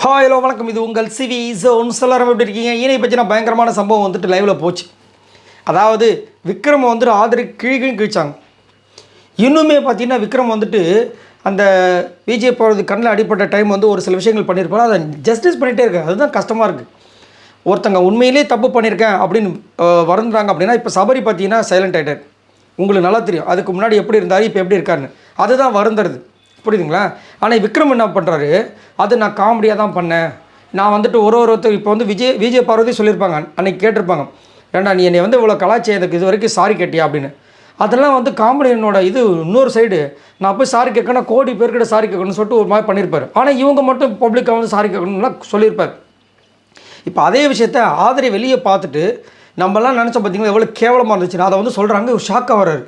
Hi hello வணக்கம். இது உங்கள் சிவி ஜோன். எல்லாரும் எப்படி இருக்கீங்க? இனி பற்றின பயங்கரமான சம்பவம் வந்துட்டு லைவில் போச்சு. அதாவது விக்ரம் வந்துட்டு ஆதரி கிழிச்சாங்க. இன்னுமே பார்த்தீங்கன்னா விக்ரம் வந்துட்டு அந்த விஜய் போகிறது கண்ணில் அடிப்பட்ட டைம் வந்து ஒரு சில விஷயங்கள் பண்ணியிருப்பாங்க. அதை ஜஸ்டிஸ் பண்ணிகிட்டே இருக்கேன். அதுதான் கஷ்டமாக இருக்குது. ஒருத்தங்க உண்மையிலே தப்பு பண்ணியிருக்கேன் அப்படின்னு வருந்துறாங்க அப்படின்னா, இப்போ சபரி பார்த்தீங்கன்னா சைலண்ட் ஆகிட்டார். உங்களுக்கு நல்லா தெரியும் அதுக்கு முன்னாடி எப்படி இருந்தார், இப்போ எப்படி இருக்காருன்னு. அதுதான் வருந்துறது, புரியுதுங்களா? ஆனால் விக்ரம் என்ன பண்ணுறாரு, அது நான் காமெடியாக தான் பண்ணேன். நான் வந்துட்டு ஒருத்தர் இப்போ வந்து விஜய் பார்வதி சொல்லியிருப்பாங்க, அன்றைக்கி கேட்டிருப்பாங்க, ஏண்டா நீ என்னை வந்து இவ்வளோ கலாச்சி எனக்கு இது வரைக்கும் சாரி கேட்டியா அப்படின்னு. அதெல்லாம் வந்து காமெடியனோட இது இன்னொரு சைடு. நான் போய் சாரி கேட்கணும், கோடி பேர்கிட்ட சாரி கேட்கணும்னு சொல்லிட்டு ஒரு மாதிரி பண்ணியிருப்பார். ஆனால் இவங்க மட்டும் பப்ளிக்காக வந்து சாரி கேட்கணும்லாம் சொல்லியிருப்பார். இப்போ அதே விஷயத்த ஆதரி வெளியே பார்த்துட்டு நம்மலாம் நினச்ச பார்த்தீங்கன்னா எவ்வளோ கேவலமாக இருந்துச்சுன்னா அதை வந்து சொல்கிறாங்க. ஷாக்காக வர்றாரு,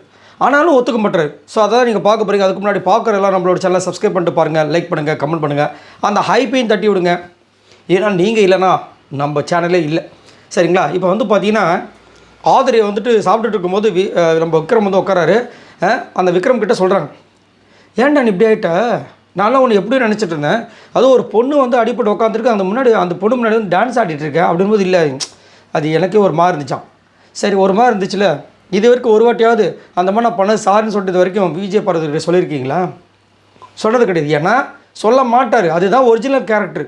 ஆனாலும் ஒத்துக்க மாட்டாரு. ஸோ அதான் நீங்கள் பார்க்க போகிறீங்க. அதுக்கு முன்னாடி பார்க்குற எல்லாம் நம்மளோட சேனலை சப்ஸ்கிரைப் பண்ணிட்டு பாருங்கள், லைக் பண்ணுங்கள், கமெண்ட் பண்ணுங்கள், அந்த ஹைப்பையும் தட்டி விடுங்க. ஏன்னா நீங்கள் இல்லைனா நம்ம சேனலே இல்லை, சரிங்களா? இப்போ வந்து பார்த்தீங்கன்னா ஆதரியை வந்துட்டு சாப்பிட்டுட்டு இருக்கும்போது நம்ம விக்ரம் வந்து உட்காராரு. அந்த விக்ரம் கிட்டே சொல்கிறாங்க, ஏன்டா நீ இப்படி ஆகிட்ட, நான்லாம் ஒன்று எப்படி நினச்சிட்டு இருந்தேன், அதுவும் ஒரு பொண்ணு வந்து அடிப்பட்டு உட்காந்துருக்கு, அந்த முன்னாடி அந்த பொண்ணு முன்னாடி வந்து டான்ஸ் ஆடிட்டு இருக்கேன் அப்படின்போது, இல்லை அது எனக்கே ஒரு மாதிரி இருந்துச்சான். சரி, ஒரு மாதிரி இருந்துச்சுல, இது வரைக்கும் ஒரு வாட்டியாவது அந்த மாதிரி நான் பண்ணது சாரின்னு சொல்லிட்டு இது வரைக்கும் விஜய் பார்வதி சொல்லியிருக்கீங்களா? சொன்னது கிடையாது. ஏன்னா சொல்ல மாட்டார். அதுதான் ஒரிஜினல் கேரக்டர்.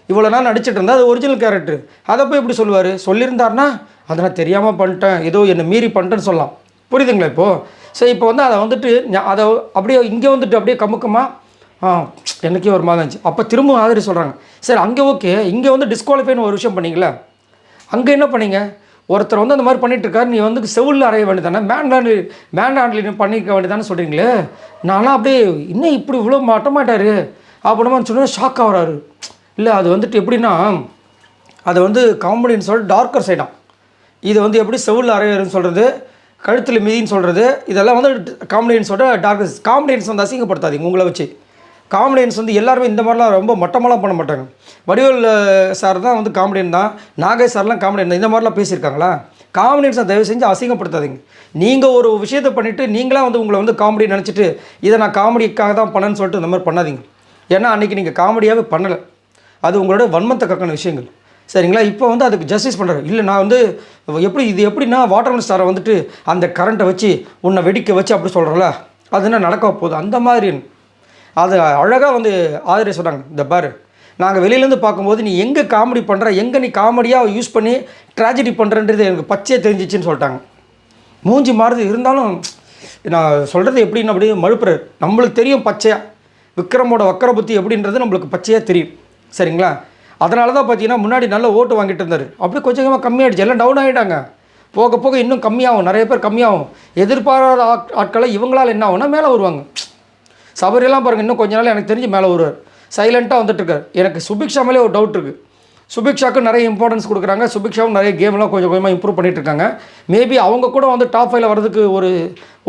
இவ்வளோ நாள் நடிச்சிட்டு இருந்தால் அது ஒரிஜினல் கேரக்டர். அதை போய் எப்படி சொல்லுவார்? சொல்லியிருந்தார்னா அதை நான் தெரியாமல் பண்ணிட்டேன், ஏதோ என்னை மீறி பண்ணிட்டேன்னு சொல்லலாம். புரியுதுங்களா? இப்போது சரி, இப்போ வந்து அதை வந்துட்டு அதை அப்படியே இங்கே வந்துட்டு அப்படியே கமுக்கமாக எனக்கே ஒரு மாதிரி இருந்துச்சு. அப்போ திரும்ப ஆதரி சொல்கிறாங்க, சரி அங்கே ஓகே, இங்கே வந்து டிஸ்குவாலிஃபைன்னு ஒரு விஷயம் பண்ணிங்களா, அங்கே என்ன பண்ணீங்க? ஒருத்தர் வந்து அந்த மாதிரி பண்ணிகிட்ருக்காரு, நீ வந்து செவிலில் அறைய வேண்டியதானே, மேண்டாண்ட்லின்னு பண்ணிக்க வேண்டியதானே சொல்கிறீங்களே. நான்லாம் அப்படியே இன்னும் இப்படி இவ்வளோ மாட்டமாட்டார் அப்படின்னா சொன்னால் ஷாக் ஆகிறாரு. இல்லை அது வந்துட்டு எப்படின்னா, அது வந்து காமெடின்னு சொல்லிட்டு டார்க்கர் சைடாக. இது வந்து எப்படி செவிலில் அறையன்னு சொல்கிறது, கழுத்தில் மிதின்னு சொல்கிறது, இதெல்லாம் வந்து காமெடின்னு சொல்கிற டார்க்கர்ஸ். காமெடியன்ஸ் வந்து அசிங்கப்படுத்தாதீங்க உங்களை வச்சு. காமெடியன்ஸ் வந்து எல்லாருமே இந்த மாதிரிலாம் ரொம்ப மட்டமெல்லாம் பண்ண மாட்டாங்க. வடிவேல் சார் தான் வந்து காமெடியன் தான், நாகேஷ் சார்லாம் காமெடியன் தான். இந்த மாதிரிலாம் பேசியிருக்காங்களா? காமெடியன்ஸை தயவு செஞ்சு அசிங்கப்படுத்தாதீங்க. நீங்கள் ஒரு விஷயத்தை பண்ணிவிட்டு நீங்களாம் வந்து உங்களை வந்து காமெடி நினச்சிட்டு இதை நான் காமெடிக்காக தான் பண்ணேன்னு சொல்லிட்டு இந்த மாதிரி பண்ணாதீங்க. ஏன்னா அன்றைக்கி நீங்கள் காமெடியாகவே பண்ணலை, அது உங்களோட வன்மத்தை கக்கான விஷயங்கள், சரிங்களா? இப்போ வந்து அதுக்கு ஜஸ்டிஸ் பண்ணுறாரு. இல்லை நான் வந்து இது எப்படின்னா வாட்டர்மெலன் ஸ்டாரை வந்துட்டு அந்த கரண்ட்டை வச்சு உன்னை வெடிக்க வச்சு அப்படி சொல்கிறல, அது என்ன நடக்க போகுது அந்த மாதிரி. அது அழகாக வந்து ஆதரி சொன்னாங்க, இந்த பாரு நாங்கள் வெளியிலேருந்து பார்க்கும்போது நீ எங்கே காமெடி பண்ணுற, எங்கே நீ காமெடியாக யூஸ் பண்ணி ட்ராஜடி பண்ணுறன்றது எனக்கு பச்சையாக தெரிஞ்சிச்சின்னு சொல்லிட்டாங்க. மூஞ்சி மாறுது, இருந்தாலும் நான் சொல்கிறது எப்படின்னு அப்படியே மழுப்புறாரு. நம்மளுக்கு தெரியும் பச்சையாக விக்ரமோட வக்கர புத்தி எப்படின்றது நம்மளுக்கு பச்சையாக தெரியும், சரிங்களா? அதனால தான் பார்த்தீங்கன்னா முன்னாடி நல்ல ஓட்டு வாங்கிட்டு இருந்தார். அப்படியே கொஞ்சமாக கம்மியாகிடுச்சு, எல்லாம் டவுன் ஆகிட்டாங்க. போக போக இன்னும் கம்மியாகும், நிறைய பேர் கம்மியாகும். எதிர்பாராத ஆட்களை இவங்களால் என்ன ஆகும்னா மேலே வருவாங்க. சபரியெல்லாம் பாருங்கள், இன்னும் கொஞ்ச நாள் எனக்கு தெரிஞ்சு மேலே வருவார். சைலண்ட்டாக வந்துட்டுருக்கார். எனக்கு சுபிக்ஷா மேலே ஒரு டவுட் இருக்குது. சுபிக்ஷாவுக்கு நிறைய இம்பார்ட்டன்ஸ் கொடுக்குறாங்க. சுபிக்ஷாவும் நிறைய கேம்லாம் கொஞ்சம் கொஞ்சமாக இம்ப்ரூவ் பண்ணிகிட்ருக்காங்க. மேபி அவங்க கூட வந்து டாப் 5 வர்றதுக்கு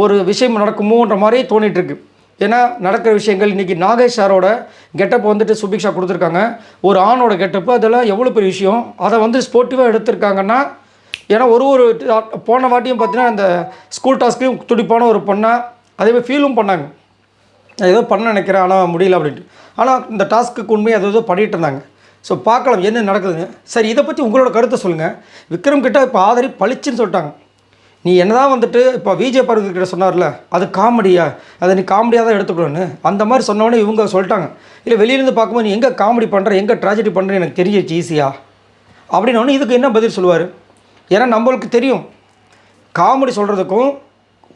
ஒரு விஷயம் நடக்குமோன்ற மாதிரி தோணிகிட்ருக்கு. ஏன்னா நடக்கிற விஷயங்கள் இன்றைக்கி நாகேஷ் சாரோட கெட்டப் வந்துட்டு சுபிக்ஷா கொடுத்துருக்காங்க. ஒரு ஆணோட கெட்டப்பு, அதெல்லாம் எவ்வளோ பெரிய விஷயம். அதை வந்து ஸ்போர்ட்டிவாக எடுத்திருக்காங்கன்னா, ஏன்னா ஒரு போன வாட்டியும் பார்த்தீங்கன்னா இந்த ஸ்கூல் டாஸ்க்கையும் துடிப்பான ஒரு பொண்ணாக அதேமாதிரி ஃபீலும் பண்ணாங்க. ஏதோ பண்ண நினைக்கிறேன் ஆனால் முடியல அப்படின்ட்டு. ஆனால் இந்த டாஸ்க்கு உண்மையை ஏதோ பண்ணிகிட்டு இருந்தாங்க. ஸோ பார்க்கலாம் என்ன நடக்குதுங்க. சரி, இதை பற்றி உங்களோட கருத்தை சொல்லுங்கள். விக்ரம் கிட்ட இப்போ ஆதரி பளிச்சுன்னு சொல்லிட்டாங்க. நீ என்ன தான் வந்துட்டு இப்போ விஜய் பார்வதி கிட்ட சொன்னார்ல, அது காமெடியா, அதை நீ காமெடியாக தான் எடுத்துக்கணும்னு அந்த மாதிரி சொன்னோடனே இவங்க சொல்லிட்டாங்க, இல்லை வெளியிலேருந்து பார்க்கும்போது நீ எங்கே காமெடி பண்ணுற, எங்கே ட்ராஜடி பண்ணுறேன்னு எனக்கு தெரிஞ்சிச்சு ஈஸியாக அப்படின்னோடனே இதுக்கு என்ன பதில் சொல்லுவார்? ஏன்னா நம்மளுக்கு தெரியும் காமெடி சொல்கிறதுக்கும்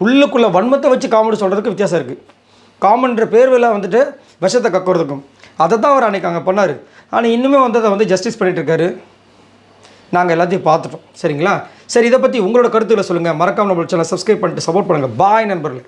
உள்ளுக்குள்ளே வன்மத்தை வச்சு காமெடி சொல்கிறதுக்கு வித்தியாசம் இருக்குது. காமன்ற பேர்வெல்லாம் வந்துட்டு விஷத்தை கக்குறதுக்கும். அதை தான் அவர் அன்றைக்கி அங்கே பண்ணார். ஆனால் இன்னுமே வந்து அதை வந்து ஜஸ்டிஸ் பண்ணிகிட்ருக்காரு. நாங்கள் எல்லாத்தையும் பார்த்துட்டோம், சரிங்களா? சரி, இதை பற்றி உங்களோட கருத்துக்களை சொல்லுங்கள். மறக்காமல் நம்ம சேனலை சப்ஸ்கிரைப் பண்ணிட்டு சப்போர்ட் பண்ணுங்கள். பாய் நண்பர்களே.